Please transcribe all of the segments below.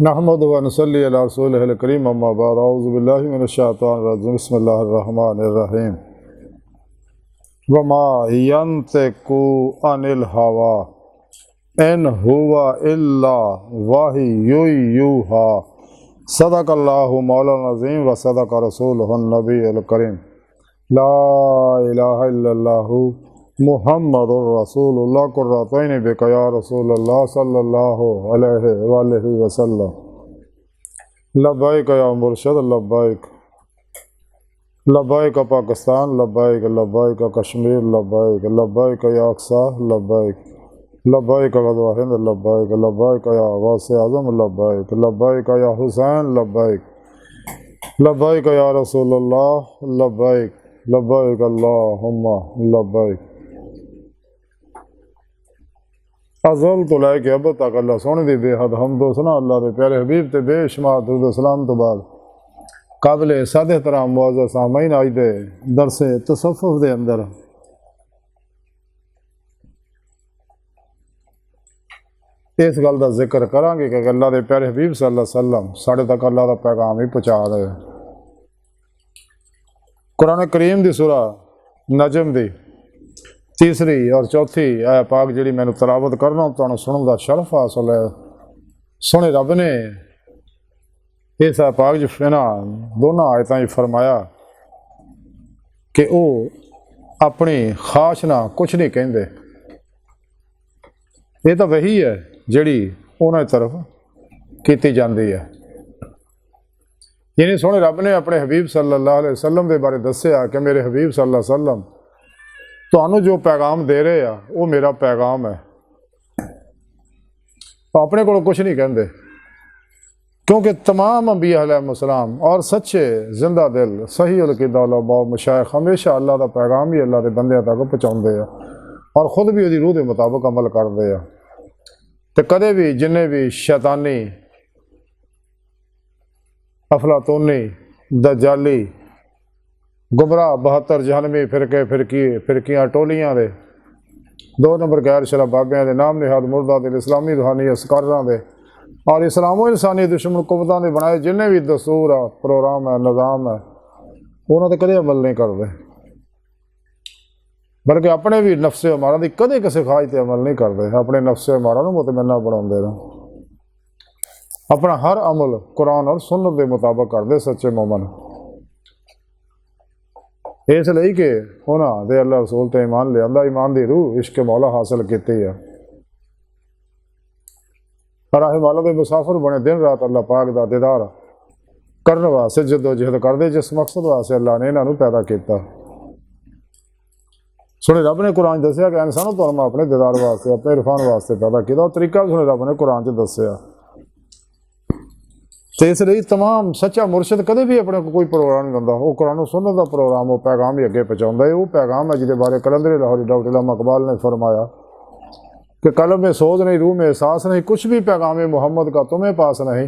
नहमदु व नसल्ली अला रसूलिहिल करीम अम्मा बाद औज़ु बिल्लाहि मिनश शैतानिर रजीम बिस्मिल्लाहिर रहमानिर रहीम वमा यंतिकु अनिल हवा इन हुवा इल्ला वहयुहा सदक़ल्लाहु मौलाना अज़ीम व सदक़ रसूलुहुन नबीयुल करीम ला इलाहा इल्लल्लाहु मुहम्मदुर रसूलुल्लाह कुर्रतैन बिका या रसूलल्लाह सल्लल्लाहु अलैहि वसल्लम लब्बैक या मुर्शिद लब्बैक लब्बैक पाकिस्तान लब्बैक लब्बैक कश्मीर लब्बैक लब्बैक या अक्सा लब्बैक लब्बैक ग़ज़वा हिंद लब्बैक लब्बैक या गौसे आज़म लब्बैक लब्बैक या हुसैन लब्बैक लब्बैक या रसूलल्लाह लब्बैक लब्बैक अल्लाहुम्मा लब्बैक अज़ल तो लैके अब तक अल्लाह सोने दी बेहद हमदो सना अल्लाह के प्यारे हबीब ते बेशुमार दुरूद सलाम तो बाद काबिल सादे एहतराम मुअज़्ज़ज़ सामीन आज दे दरसे तसव्वुफ़ दे अंदर इस गल का जिक्र करांगे कि अल्लाह के प्यारे हबीब सल्लल्लाहु अलैहि वसल्लम साढ़े तक अल्लाह का पैगाम ही पहुँचा दे। कुरान करीम की सूरा नजम की तीसरी और चौथी आया पाक जी मैंने तलावत करना तो सुनने का शरफ हासिल है। सोने रब ने इस आया पाक च दोनों आयतों फरमाया कि वह अपनी खाश ना कुछ नहीं कहते, ये तो वही है जिहड़ी उन्होंने तरफ की जाती है। यानी सोने रब ने अपने हबीब सल्लल्लाहु अलैहि वसल्लम के बारे दस्या कि मेरे हबीब सल्लल्लाहु अलैहि वसल्लम तो जो पैगाम दे रहे आ वो मेरा पैगाम है, तो अपने को कुछ नहीं कहते क्योंकि तमाम अंबिया अलैहिस्सलाम और सच्चे जिंदा दिल सही अक़ीदा उलमा मशाइख हमेशा अल्लाह का पैगाम ही अल्लाह के बंदे तक पहुँचाते हैं और ख़ुद भी उसकी रूह के मुताबिक अमल करते हैं। तो कदे भी जिन्हें भी शैतानी अफलातूनी दजाली गुमराह 72 जहनमी फिरके फिरकियाँ टोलियाँ दे 2 नंबर गैर शरा बाबियाँ के नाम निहाद मुर्दा दिल इस्लामी रूहानी अस्कारां दे और इस्लामो इंसानी दुश्मन कुवतां दे बनाए जिन्हें भी दस्तूर है प्रोग्राम है निज़ाम है उन्होंने कदे अमल नहीं करते, बल्कि अपने भी नफ्से हमारा की कदे किसी ख्वाहिश पर अमल नहीं करते। अपने नफ्से हमारा मुतमन्ना बनाते रहो, अपना हर अमल कुरान और सुन्नत के मुताबिक करते सच्चे मोमन, इसलिए कि उन्होंने अल्लाह रसूल ते ईमान लिया ईमान की रूह इश्क मौला हासिल की है और राह मौला के मुसाफिर बने दिन रात अल्लाह पाक का दीदार करने वास्ते जदोजहद करते जिस मकसद वास्ते अल्लाह ने इन्हों पैदा किया। सुने रब ने कुरान दसिया कि इंसानों तो मैं अपने दीदार वास्ते अपने इरफान वास्ते पैदा किया और तरीका सुने रब ने कुरान च दसिया। तो इसलिए तमाम सच्चा मुर्शिद कदे भी अपने को कोई प्रोग्राम नहीं दिता, वो कुरान सुन्नत का प्रोग्राम वो पैगाम ही अगे पहुँचाता है। वो पैगाम है जिसके बारे कलंदर लाहौरी डॉक्टर इल्हाम इकबाल ने फरमाया कि कलम में सोच नहीं रूह में एहसास नहीं कुछ भी पैगाम मोहम्मद का तुम्हें पास नहीं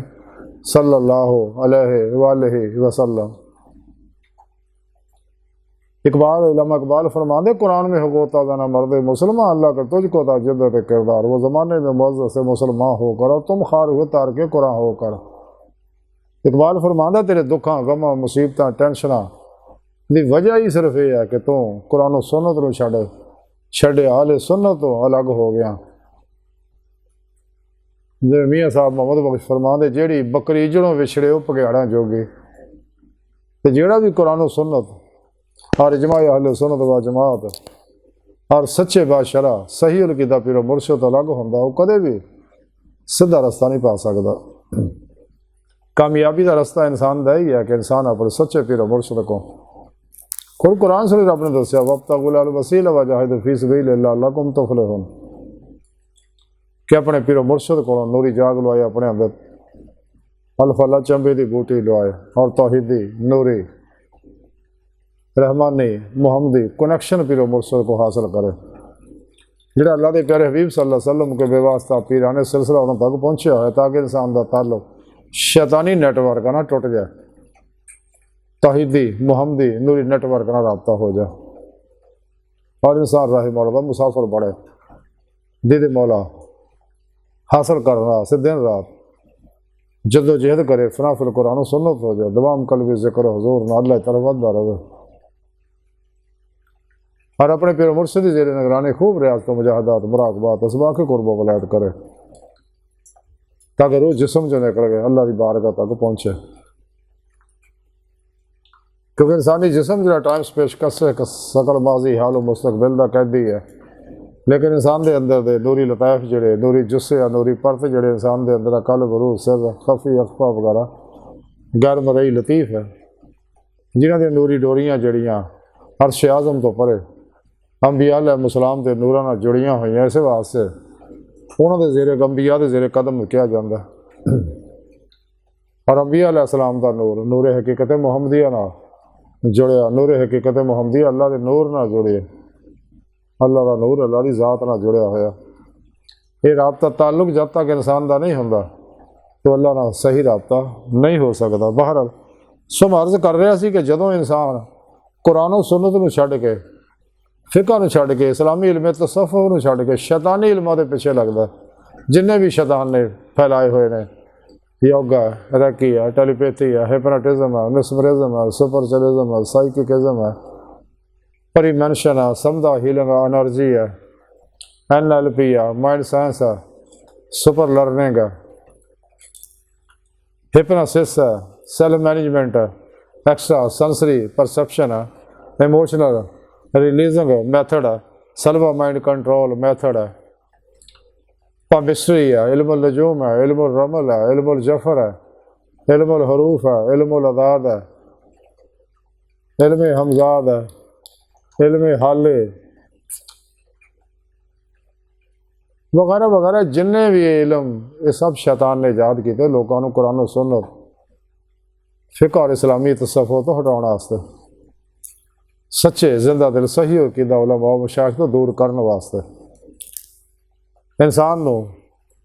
सल्लल्लाहु अलैहि वसल्लम। इकबाल फरमाते कुरान में होता जाना मर्द मुसलमान अल्लाह कर तुझको था जिद्दत किरदार वो ज़माने में मुअज़्ज़ज़ से मुसलमान होकर और तुम खार हुए तार के कुरान होकर। इकबाल फरमांदा तेरे दुखा गमां मुसीबत टेंशना की वजह ही सिर्फ यह है कि तू कुरान सुन्नत नूं छड्डे आले सुन्नत तो अलग हो गया। जिवें मियाँ साहब मोहम्मद बख्श फरमांदे जेड़ी बकरी जड़ों विछड़े वो भगेड़ा जोगी, तो जेड़ा भी कुरान सुन्नत और इजमा अहले सुन्नत व जमात और सच्चे बादशाह सही अक़ीदा पीरो मुर्शिद तो अलग होंदा वो कदे भी सीधा रास्ता नहीं पा सकता। कामयाबी का रास्ता इंसान का ही है कि इंसान अपने सच्चे पीरो मुर्शिद को खुद कुरान से रब ने दसिया वब्तगुल वसीला वजाहिदू फी सबीलिल्लाह लअल्लकुम तुफलिहून कि अपने पीरो मुर्शिद को नूरी जाग लवाए अपने अंदर अल्फला चंबे की बूटी लवाए और तौहीदी नूरी रहमानी मुहम्मदी कनेक्शन पीरो मुर्शिद को हासिल करे जोड़ा अल्लाह के प्यारे हबीब सल्लल्लाहु अलैहि वसल्लम के बेवास्ता पीराने सिलसिला उन्होंने तक पहुँचा है ताकि इंसान का ताल्लुक शैतानी नेटवर्क ना टुट जाए, तौहीदी मुहम्मदी नूरी नेटवर्क ना रब्ता हो जाए और इंसान राह मौला मुसाफिर बड़े दीद मौला हासिल करना से दिन रात जद्दोजहद करे, फना फिल कुरान सुन्नत हो जाए, दवाम कल्बी ज़िक्र हुज़ूर ना अल्लाह तरफ वधदा रहे और अपने पीर मुर्शिद ज़ेर निगरानी खूब रियाज़त मुजाहदात मुराकबात असबाक़ कुर्ब वलायत करे ताकि रोज़ जिस्म जो निकल गए अल्लाह की बारगाह तक पहुँचे। क्योंकि इंसानी जिस्म जो टाइम स्पेस कसर सकल माजी हाल मुस्तकबिल का कैदी है, लेकिन इंसान के अंदर दे नूरी लताइफ जड़े नूरी जुस्से या नूरी परत जड़े इंसान के अंदर कल्ब रूह सिर खफी अखफा वगैरह गैर मरई लतीफ़ है, जिन्हों दी नूरी डोरियाँ जड़ियाँ अर्श आज़म तो परे अंबिया अलैहिस्सलाम के नूरां नाल जुड़ियां हुई, इस वास्ते उन्होंने ज़ेरे अंबिया के ज़ेरे कदम किया जाता है। और अंबिया अलैहिस्सलाम का नूर नूर हकीकत मुहम्मदिया नाल जुड़िया, नूर हकीकत मुहम्मदिया अल्लाह के नूर नाल जुड़े, अल्लाह का नूर अल्लाह की ज़ात नाल जुड़िया होया। ये राबता ताल्लुक जब तक इंसान का नहीं होंदा तो अल्लाह नाल सही राबता नहीं हो सकता। बहरहाल सो मैं अर्ज़ कर रहा सी कि जदों इंसान कुरान और सुन्नत नूं छड्ड के फिका नूं छड्ड के इस्लामी इल्म तसव्वुफ़ नूं छड्ड के शैतानी इल्मां दे पिछे लगदा, जिन्ने भी शैतान ने फैलाए हुए ने योगा है, रैकी है, टेलीपैथी है, हिप्नोटिज्म है, मिसमरिज्म है, सुपरचलिज्म है, साइकिकिज्म है, परिमेंशन है, समझा हीलिंग है, एनर्जी है, NLP है, माइंड साइंस है, सुपर लर्निंग है, हिप्नोसिस है, सेल्फ मैनेजमेंट है, एक्स्ट्रा सेंसरी परसेप्शन है, इमोशनल रिलीजिंग मेथड है, सल्वा माइंड कंट्रोल मेथड है, पामिस्ट्री है, इल्मुल नजूम है, इल्मुल रमल है, इल्मुल जफर है, इल्मुल हरूफ है, इल्मुल अदाद है, इल्म हमजाद है, इल्म हाले वगैरह वगैरह जिन्ने भी इल्म ये सब शैतान ने ईजाद किए लोगों को कुरान और सुन्नत फिक़्ह और इस्लामी तसव्वुफ़ तो हटाने वास्ते, सच्चे जिंदा दिल सही और कीदा उलमा मशाइख तो दूर करने वास्ते, इंसान नूं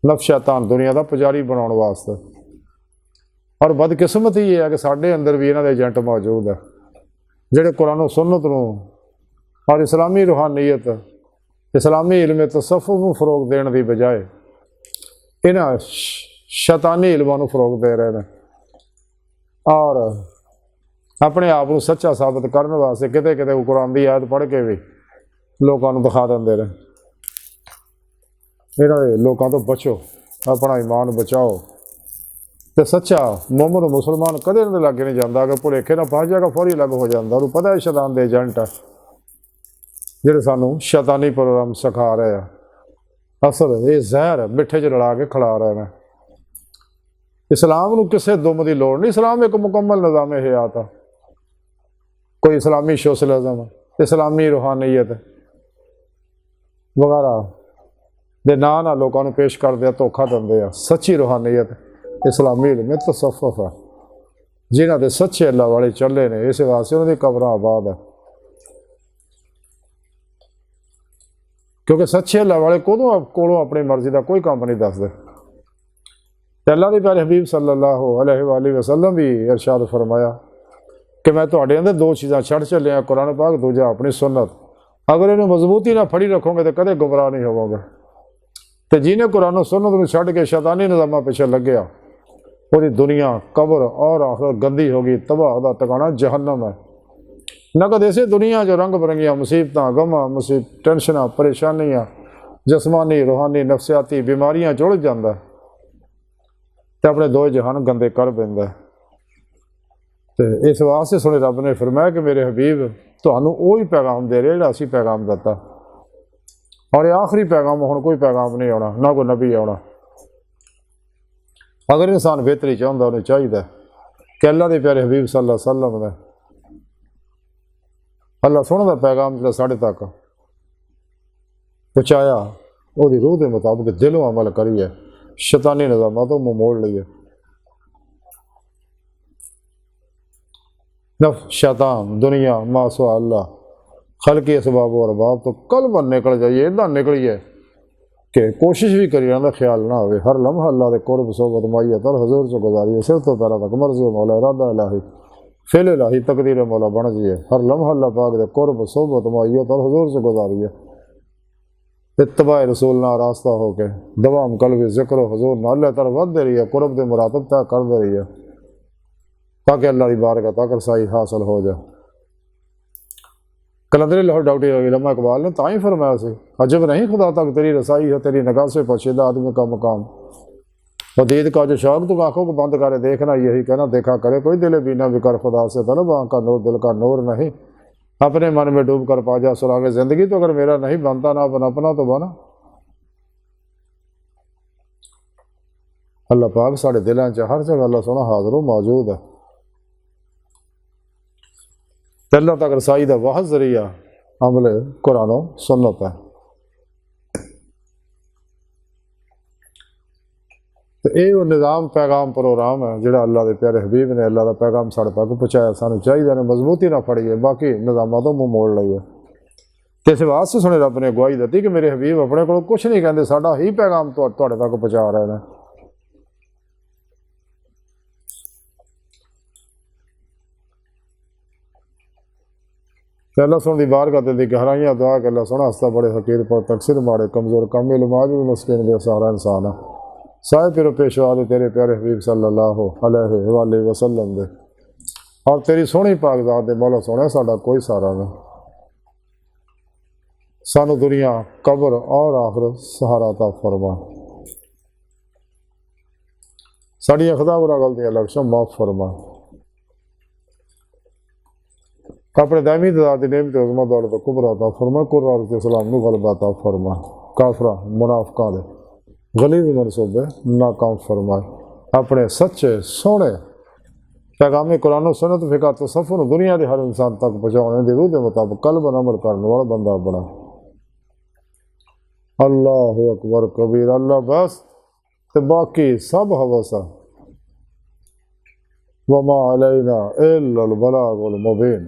नफ्स शैतान दुनिया का पुजारी बनाने वास्ते। और बदकिस्मती ये है कि साढ़े अंदर भी इन्हां दे एजेंट मौजूद है जिहड़े कुरान और सुन्नत नूं और इस्लामी रूहानीयत इस्लामी इल्म तसव्वुफ़ नूं फरोग देने की बजाय इन्हां शैतानी इल्मां नूं फरोग दे रहे हैं और अपने आप को सच्चा साबित करने वास्ते किते किते कुरान की आयत पढ़ के भी लोगों को दिखा देंगे रहे। इन्हां लोगों तो बचो, अपना ईमान बचाओ, तो सच्चा मोमिन मुसलमान कदे इन्हां दे लागे नहीं जाता, अगर भुलेखे ना फस जाएगा फौरी अलग हो जाता, उन्हें पता है शैतान दे एजेंट है जिहड़े सानू शैतानी प्रोग्राम सिखा रहे हैं। असल ये जहर मिठे च रला के खिला रहे हैं। इस्लाम नूं किसी दुम की लोड़ नहीं, इस्लाम एक मुकम्मल निज़ाम हयात है, कोई इस्लामी सोशलिज्म इस्लामी रूहानीयत वगैरह दे नां नाल लोगों को पेश करते हैं, धोखा देंगे हैं। सच्ची रूहानीयत इस्लामी इल्म तसव्वुफ़ है, जिन्हां दे सच्चे अल्लाह वाले चले ने, इस वास्ते उन्हां दी कब्रां आबाद है, क्योंकि सच्चे अल्लाह वाले कोलों अपनी मर्जी का कोई काम नहीं दसदे। अल्लाह के प्यारे हबीब सल्लल्लाहु अलैहि वसल्लम भी इरशाद फरमाया कि मैं तुहाडे अंदर दो चीज़ां छड़ चलिया, कुरान पाक, दूजा अपनी सुन्नत, अगर इन्हें मजबूती ना फड़ी रखोगे तो कदे गुमराह नहीं होवोगे। तो जिन्हें कुरान सुन्नत नूं छड्ड के शैतानी निज़ामां पिछे लग्या वो दुनिया कब्र और आखिरत गंदी होगी, तबाह दा ठिकाना जहन्नम है। नकद इसे दुनिया जो रंग बिरंगियां मुसीबतां गमां टेंशनां परेशानियां जस्मानी रूहानी नफसियाती बीमारियां जुड़ जाता तो अपने दो जहान गंदे कर पैंदा। तो इस वास्ते सुने रब ने फरमाया कि मेरे हबीब तुहानूं वही पैगाम दे रहे जिहड़ा असीं पैगाम दिता, और ये आखिरी पैगाम हुण कोई पैगाम नहीं आना, ना कोई नबी आना। अगर इंसान बेहतरी चाहता उन्हें चाहिए कि अल्लाह के प्यारे हबीब सल्लल्लाहु अलैहि वसल्लम ने अल्लाह सोहणे दा पैगाम जो साढ़े तक पहुँचाया वो रूह के मुताबिक दिलों अमल करिए, शैतानी निज़ामां तो मुँह मोड़ लीए। नफ्स शैतान दुनिया मासवा अल्लाह खल्क़ी असबाब और अरबाब तो कल बन निकल जाइए, इदा निकलिए कि कोशिश भी करिए ना ख्याल ना हो, हर लम्हा अल्लाह के कुर्ब सोबत माइयत और हजूर से गुजारिए, सिर तो पैरा तक मर्जी मौला इरादा इलाही फिल इलाही तकदीर मौला बन जाइए, हर लम्हा अल्लाह पाक दे कुर्ब सोबत माइयत और हजूर से गुजारिए। इत्तबा रसूल ना रास्ता हो के दवाम कल्ब जिक्र हजूर ना अल्लाह तरफ वधदे रही है, कुरब के मुरातब तय करते रही है ताकि अल्लाह की बारगाह तक रसाई हासिल हो जाए। कलंदरी लाहौर डाउटी इल्मा इकबाल ने ताई फरमाया से अजब नहीं खुदा तक तेरी रसाई है, तेरी निगाह से पोशीदा आदमी का मकाम। वदीद का जो शौक तू आंखों को बंद करे देखना, यही कहना देखा करे कोई दिल बीना भी कर खुदा से तलब आँख का नूर दिल का नूर नहीं, अपने मन में डूब कर पा जा सुरागे जिंदगी। तो अगर मेरा नहीं बनता ना बन अपना तो बना। अल्लाह पाक साढ़े दिलों च हर जगह अल्लाह सोना हाजिर मौजूद है। अल्लाह तक रसाई का वाहद जरिया अमल कुरान सुन्नत है। तो यह निज़ाम पैगाम प्रोग्राम है जोड़ा अल्लाह के प्यारे हबीब ने अल्लाह का पैगाम साढ़े तक पहुँचाया। सानू चाहिए ने मजबूती ना फड़िए, बाकी निज़ामों तो मुँह मोड़ लीए। तो इस वास्ते सुने रब ने गवाही दी कि मेरे हबीब अपने को कुछ नहीं कहते, साडा ही पैगाम तुहाडे तक पहुँचा रहे हैं। अल्लाह सुन दी बारगाह दी गहराइयां दुआ के अल्लाह सोना हस्ता बड़े फकीर पर तकसीर माड़े कमज़ोर कमिल माजूद मस्किन दे सारा इंसान है। साहिब पिरो पेशवा दे तेरे प्यारे हबीब सल्लल्लाहु अलैहि वसल्लम दे और तेरी सोहनी पाक ज़ात दे मौला सोने साडा कोई सारा नहीं। सानू दुनिया कब्र और आखिरत सहारा ता फरमा। साड़ियाँ खुदा बुरा गलतियाँ लक्ष्य माफ़ फरमा। अपने दामी दादी नेम ते उज़मा दौलत कुबरा ता फरमा। कुरान के सलाम नु गलबा ता फरमा। काफरा मुनाफिकां दे गलीज़ मनसूबे नाकाम फरमाए। अपने सच्चे सोहने पैगाम कुरान सुन्नत फिक़ह तसव्वुफ़ दुनिया के हर इंसान तक पहुँचाने की रूह के मुताबिक कल्ब अमल करने वाला बंदा बना। अल्लाह अकबर कबीर। अल्लाह बस ते बाकी सब हवसा। वमा अलैना इल्लल बलागुल मुबीन।